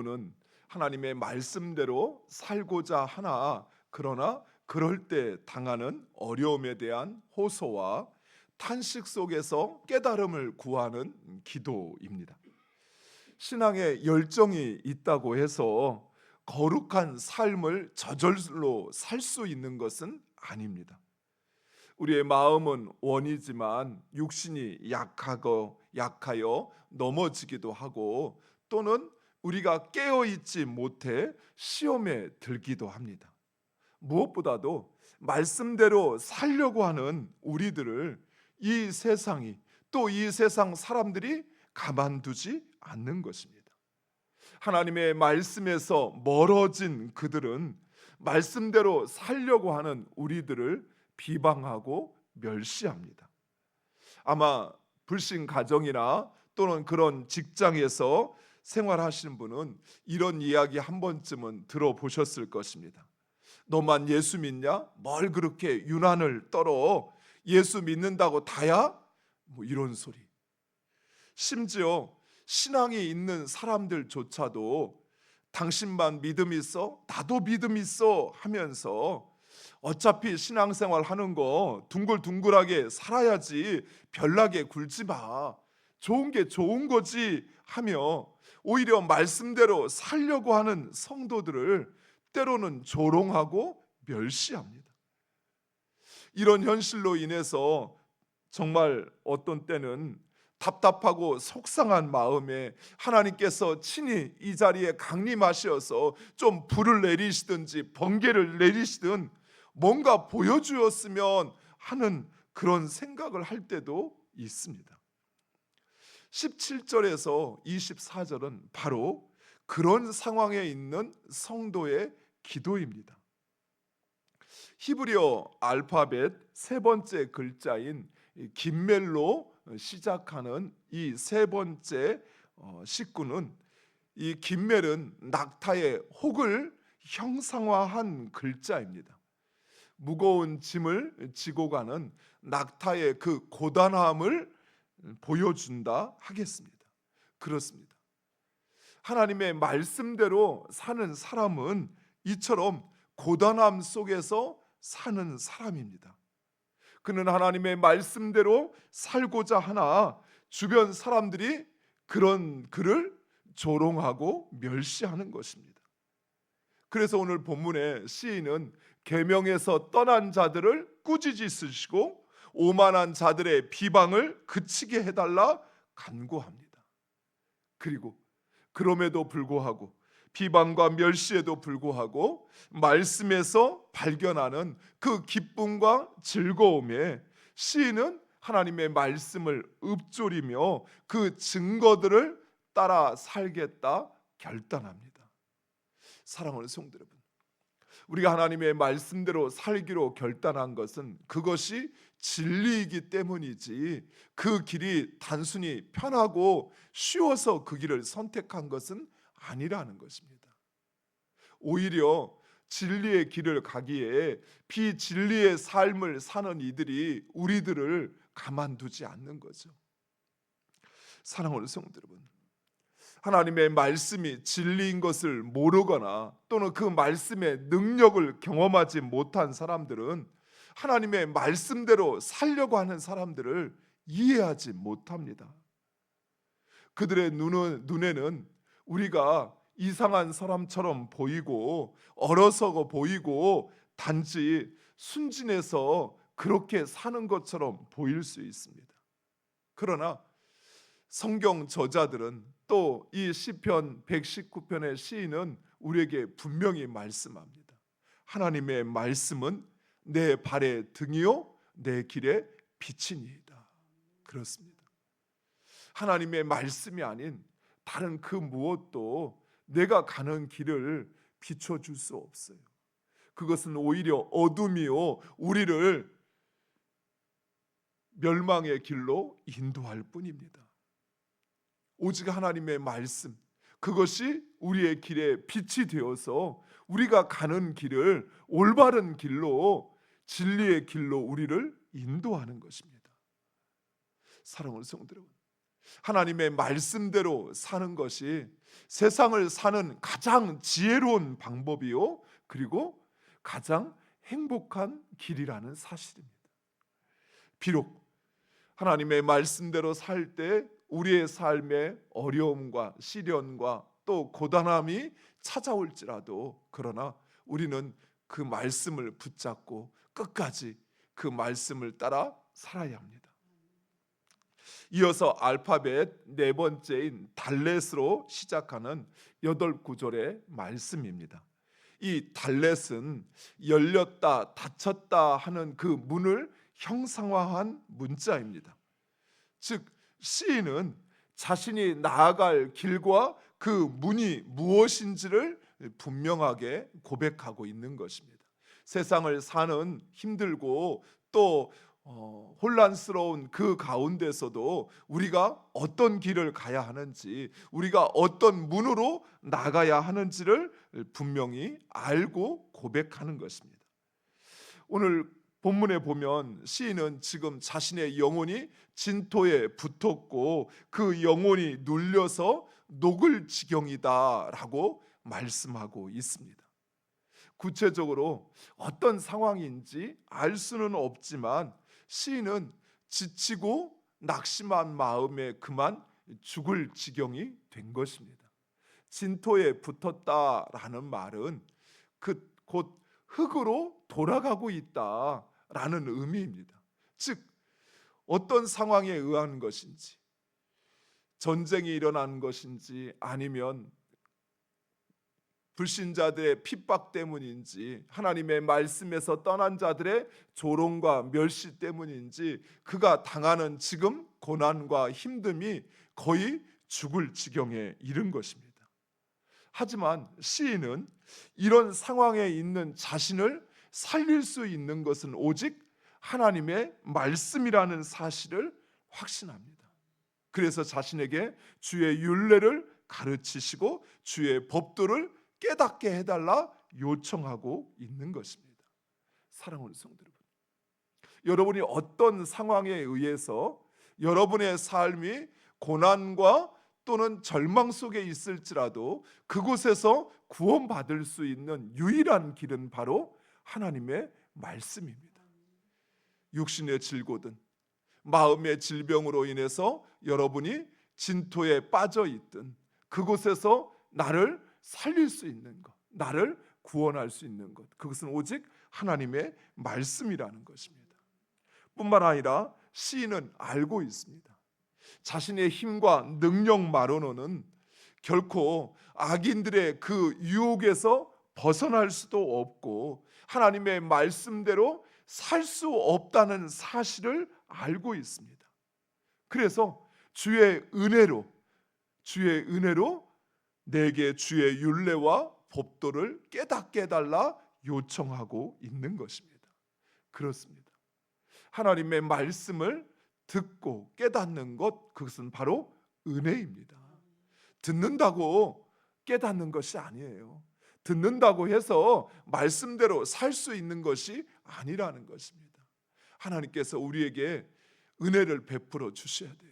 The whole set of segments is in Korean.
는 하나님의 말씀대로 살고자 하나, 그러나 그럴 때 당하는 어려움에 대한 호소와 탄식 속에서 깨달음을 구하는 기도입니다. 신앙에 열정이 있다고 해서 거룩한 삶을 저절로 살 수 있는 것은 아닙니다. 우리의 마음은 원이지만 육신이 약하여 넘어지기도 하고, 또는 우리가 깨어 있지 못해 시험에 들기도 합니다. 무엇보다도 말씀대로 살려고 하는 우리들을 이 세상이, 또 이 세상 사람들이 가만두지 않는 것입니다. 하나님의 말씀에서 멀어진 그들은 말씀대로 살려고 하는 우리들을 비방하고 멸시합니다. 아마 불신 가정이나 또는 그런 직장에서 생활하시는 분은 이런 이야기 한 번쯤은 들어보셨을 것입니다. 너만 예수 믿냐? 뭘 그렇게 유난을 떨어? 예수 믿는다고 다야? 뭐 이런 소리. 심지어 신앙이 있는 사람들조차도 당신만 믿음 있어? 나도 믿음 있어 하면서 어차피 신앙생활 하는 거 둥글둥글하게 살아야지, 별나게 굴지 마, 좋은 게 좋은 거지 하며 오히려 말씀대로 살려고 하는 성도들을 때로는 조롱하고 멸시합니다. 이런 현실로 인해서 정말 어떤 때는 답답하고 속상한 마음에 하나님께서 친히 이 자리에 강림하셔서 좀 불을 내리시든지 번개를 내리시든 뭔가 보여주었으면 하는 그런 생각을 할 때도 있습니다. 17절에서 24절은 바로 그런 상황에 있는 성도의 기도입니다. 히브리어 알파벳 세 번째 글자인 김멜로 시작하는 이 세 번째 식구는, 이 김멜은 낙타의 혹을 형상화한 글자입니다. 무거운 짐을 지고 가는 낙타의 그 고단함을 보여준다 하겠습니다. 그렇습니다. 하나님의 말씀대로 사는 사람은 이처럼 고단함 속에서 사는 사람입니다. 그는 하나님의 말씀대로 살고자 하나 주변 사람들이 그런 그를 조롱하고 멸시하는 것입니다. 그래서 오늘 본문의 시인은 계명에서 떠난 자들을 꾸짖으시고 오만한 자들의 비방을 그치게 해달라 간구합니다. 그리고 그럼에도 불구하고, 비방과 멸시에도 불구하고 말씀에서 발견하는 그 기쁨과 즐거움에 시인은 하나님의 말씀을 읊조리며 그 증거들을 따라 살겠다 결단합니다. 사랑하는 성도 여러분, 우리가 하나님의 말씀대로 살기로 결단한 것은 그것이 진리이기 때문이지, 그 길이 단순히 편하고 쉬워서 그 길을 선택한 것은 아니라는 것입니다. 오히려 진리의 길을 가기에 비진리의 삶을 사는 이들이 우리들을 가만두지 않는 거죠. 사랑하는 성도 여러분, 하나님의 말씀이 진리인 것을 모르거나 또는 그 말씀의 능력을 경험하지 못한 사람들은 하나님의 말씀대로 살려고 하는 사람들을 이해하지 못합니다. 그들의 눈에는 우리가 이상한 사람처럼 보이고 어리석어 보이고 단지 순진해서 그렇게 사는 것처럼 보일 수 있습니다. 그러나 성경 저자들은, 또 이 시편 119편의 시인은 우리에게 분명히 말씀합니다. 하나님의 말씀은 내 발의 등이요 내 길의 빛이니이다. 그렇습니다. 하나님의 말씀이 아닌 다른 그 무엇도 내가 가는 길을 비춰줄 수 없어요. 그것은 오히려 어둠이요 우리를 멸망의 길로 인도할 뿐입니다. 오직 하나님의 말씀, 그것이 우리의 길에 빛이 되어서 우리가 가는 길을 올바른 길로, 진리의 길로 우리를 인도하는 것입니다. 사랑하는 성도 여러분, 하나님의 말씀대로 사는 것이 세상을 사는 가장 지혜로운 방법이요, 그리고 가장 행복한 길이라는 사실입니다. 비록 하나님의 말씀대로 살 때 우리의 삶에 어려움과 시련과 또 고단함이 찾아올지라도, 그러나 우리는 그 말씀을 붙잡고 끝까지 그 말씀을 따라 살아야 합니다. 이어서 알파벳 네 번째인 달렛으로 시작하는 8구절의 말씀입니다. 이 달렛은 열렸다 닫혔다 하는 그 문을 형상화한 문자입니다. 즉 시인은 자신이 나아갈 길과 그 문이 무엇인지를 분명하게 고백하고 있는 것입니다. 세상을 사는 힘들고 또 혼란스러운 그 가운데서도 우리가 어떤 길을 가야 하는지, 우리가 어떤 문으로 나가야 하는지를 분명히 알고 고백하는 것입니다. 오늘 본문에 보면 시인은 지금 자신의 영혼이 진토에 붙었고 그 영혼이 눌려서 녹을 지경이다라고 말씀하고 있습니다. 구체적으로 어떤 상황인지 알 수는 없지만 시인은 지치고 낙심한 마음에 그만 죽을 지경이 된 것입니다. 진토에 붙었다라는 말은 곧 흙으로 돌아가고 있다라는 의미입니다. 즉 어떤 상황에 의한 것인지, 전쟁이 일어난 것인지 아니면 불신자들의 핍박 때문인지 하나님의 말씀에서 떠난 자들의 조롱과 멸시 때문인지 그가 당하는 지금 고난과 힘듦이 거의 죽을 지경에 이른 것입니다. 하지만 시인은 이런 상황에 있는 자신을 살릴 수 있는 것은 오직 하나님의 말씀이라는 사실을 확신합니다. 그래서 자신에게 주의 율례를 가르치시고 주의 법도를 깨닫게 해달라 요청하고 있는 것입니다. 사랑하는 성도 여러분, 여러분이 어떤 상황에 의해서 여러분의 삶이 고난과 또는 절망 속에 있을지라도 그곳에서 구원받을 수 있는 유일한 길은 바로 하나님의 말씀입니다. 육신의 질고든 마음의 질병으로 인해서 여러분이 진토에 빠져 있든 그곳에서 나를 살릴 수 있는 것, 나를 구원할 수 있는 것, 그것은 오직 하나님의 말씀이라는 것입니다. 뿐만 아니라 시인은 알고 있습니다. 자신의 힘과 능력만으로는 결코 악인들의 그 유혹에서 벗어날 수도 없고 하나님의 말씀대로 살 수 없다는 사실을 알고 있습니다. 그래서 주의 은혜로 내게 주의 율례와 법도를 깨닫게 해달라 요청하고 있는 것입니다. 그렇습니다. 하나님의 말씀을 듣고 깨닫는 것, 그것은 바로 은혜입니다. 듣는다고 깨닫는 것이 아니에요. 듣는다고 해서 말씀대로 살 수 있는 것이 아니라는 것입니다. 하나님께서 우리에게 은혜를 베풀어 주셔야 돼요.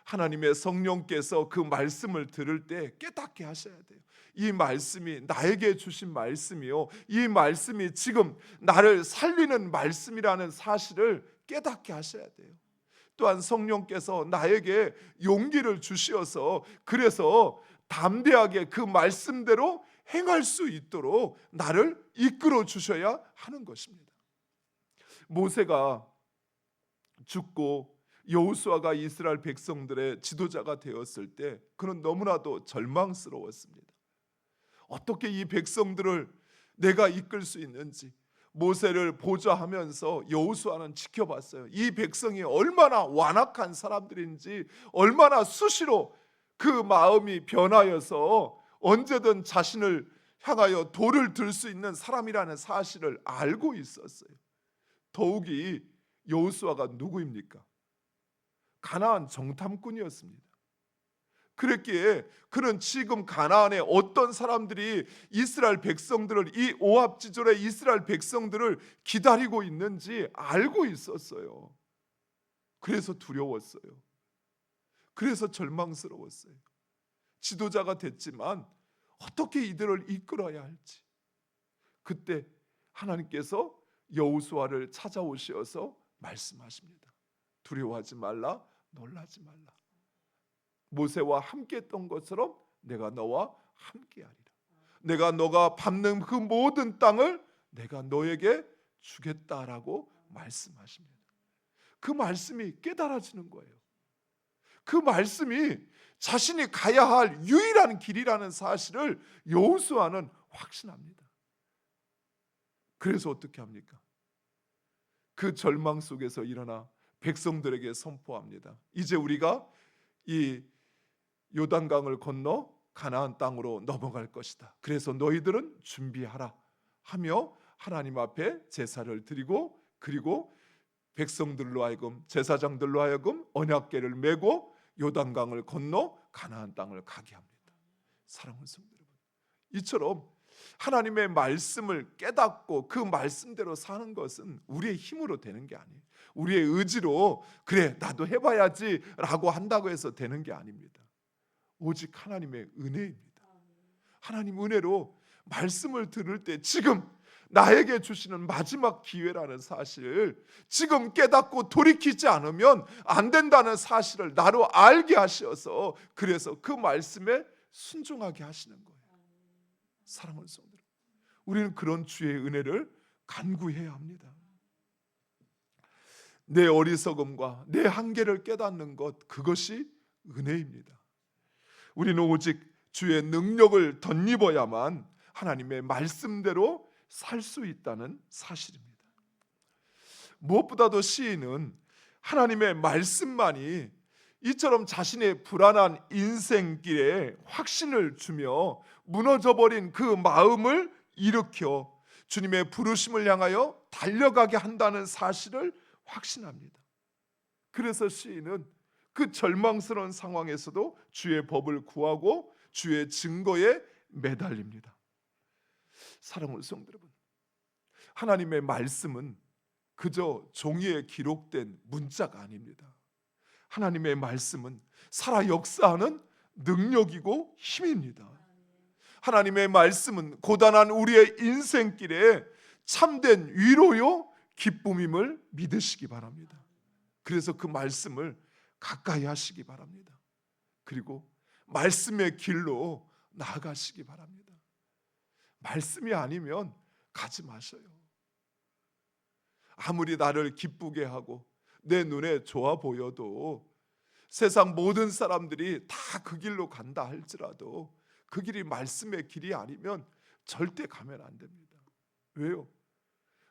하나님의 성령께서 그 말씀을 들을 때 깨닫게 하셔야 돼요. 이 말씀이 나에게 주신 말씀이요, 이 말씀이 지금 나를 살리는 말씀이라는 사실을 깨닫게 하셔야 돼요. 또한 성령께서 나에게 용기를 주시어서 그래서 담대하게 그 말씀대로 행할 수 있도록 나를 이끌어 주셔야 하는 것입니다. 모세가 죽고 여호수아가 이스라엘 백성들의 지도자가 되었을 때 그는 너무나도 절망스러웠습니다. 어떻게 이 백성들을 내가 이끌 수 있는지. 모세를 보좌하면서 여호수아는 지켜봤어요. 이 백성이 얼마나 완악한 사람들인지, 얼마나 수시로 그 마음이 변하여서 언제든 자신을 향하여 돌을 들 수 있는 사람이라는 사실을 알고 있었어요. 더욱이 여호수아가 누구입니까? 가나안 정탐꾼이었습니다. 그랬기에 그는 지금 가나안에 어떤 사람들이 이스라엘 백성들을, 이 오합지졸의 이스라엘 백성들을 기다리고 있는지 알고 있었어요. 그래서 두려웠어요. 그래서 절망스러웠어요. 지도자가 됐지만 어떻게 이들을 이끌어야 할지. 그때 하나님께서 여호수아를 찾아오셔서 말씀하십니다. 두려워하지 말라, 놀라지 말라. 모세와 함께 했던 것처럼 내가 너와 함께하리라. 내가 너가 밟는 그 모든 땅을 내가 너에게 주겠다라고 말씀하십니다. 그 말씀이 깨달아지는 거예요. 그 말씀이 자신이 가야 할 유일한 길이라는 사실을 여호수아는 확신합니다. 그래서 어떻게 합니까? 그 절망 속에서 일어나 백성들에게 선포합니다. 이제 우리가 이 요단강을 건너 가나안 땅으로 넘어갈 것이다. 그래서 너희들은 준비하라 하며 하나님 앞에 제사를 드리고, 그리고 백성들로 하여금, 제사장들로 하여금 언약궤를 메고 요단강을 건너 가나안 땅을 가게 합니다. 사랑하는 성도 여러분, 이처럼 하나님의 말씀을 깨닫고 그 말씀대로 사는 것은 우리의 힘으로 되는 게 아니에요. 우리의 의지로 그래 나도 해봐야지 라고 한다고 해서 되는 게 아닙니다. 오직 하나님의 은혜입니다. 하나님 은혜로 말씀을 들을 때 지금 나에게 주시는 마지막 기회라는 사실, 지금 깨닫고 돌이키지 않으면 안 된다는 사실을 나로 알게 하셔서 그래서 그 말씀에 순종하게 하시는 거예요. 사랑하는 성도들, 우리는 그런 주의 은혜를 간구해야 합니다. 내 어리석음과 내 한계를 깨닫는 것, 그것이 은혜입니다. 우리는 오직 주의 능력을 덧입어야만 하나님의 말씀대로 살 수 있다는 사실입니다. 무엇보다도 시인은 하나님의 말씀만이 이처럼 자신의 불안한 인생길에 확신을 주며 무너져버린 그 마음을 일으켜 주님의 부르심을 향하여 달려가게 한다는 사실을 확신합니다. 그래서 시인은 그 절망스러운 상황에서도 주의 법을 구하고 주의 증거에 매달립니다. 사랑하는 성도 여러분, 하나님의 말씀은 그저 종이에 기록된 문자가 아닙니다. 하나님의 말씀은 살아 역사하는 능력이고 힘입니다. 하나님의 말씀은 고단한 우리의 인생길에 참된 위로요 기쁨임을 믿으시기 바랍니다. 그래서 그 말씀을 가까이 하시기 바랍니다. 그리고 말씀의 길로 나아가시기 바랍니다. 말씀이 아니면 가지 마셔요. 아무리 나를 기쁘게 하고 내 눈에 좋아 보여도 세상 모든 사람들이 다 그 길로 간다 할지라도 그 길이 말씀의 길이 아니면 절대 가면 안 됩니다. 왜요?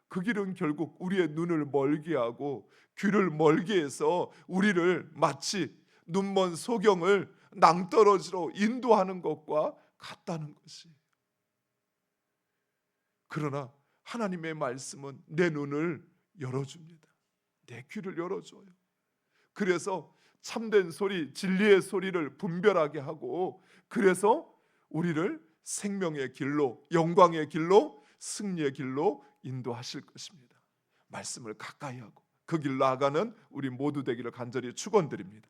그 길은 결국 우리의 눈을 멀게 하고 귀를 멀게 해서 우리를 마치 눈먼 소경을 낭떠러지로 인도하는 것과 같다는 것이. 그러나 하나님의 말씀은 내 눈을 열어줍니다. 내 귀를 열어줘요. 그래서 참된 소리, 진리의 소리를 분별하게 하고, 그래서 우리를 생명의 길로, 영광의 길로, 승리의 길로 인도하실 것입니다. 말씀을 가까이 하고 그 길 나아가는 우리 모두 되기를 간절히 축원드립니다.